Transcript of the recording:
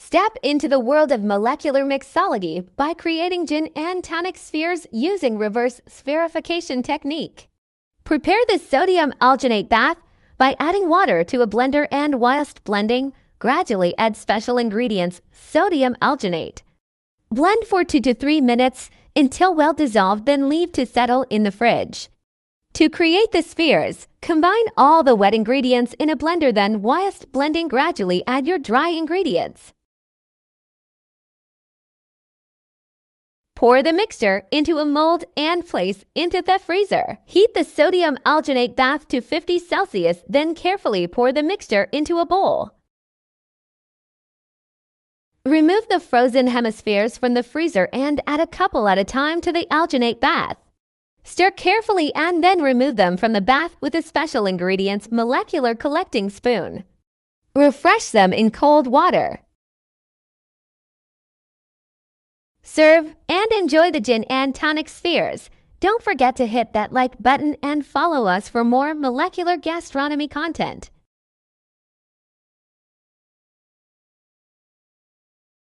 Step into the world of molecular mixology by creating gin and tonic spheres using reverse spherification technique. Prepare the sodium alginate bath by adding water to a blender and whilst blending, gradually add special ingredients, sodium alginate. Blend for 2 to 3 minutes until well dissolved, then leave to settle in the fridge. To create the spheres, combine all the wet ingredients in a blender, then whilst blending gradually add your dry ingredients. Pour the mixture into a mold and place into the freezer. Heat the sodium alginate bath to 50 Celsius, then carefully pour the mixture into a bowl. Remove the frozen hemispheres from the freezer and add a couple at a time to the alginate bath. Stir carefully and then remove them from the bath with a special ingredients molecular collecting spoon. Refresh them in cold water. Serve and enjoy the gin and tonic spheres. Don't forget to hit that like button and follow us for more molecular gastronomy content.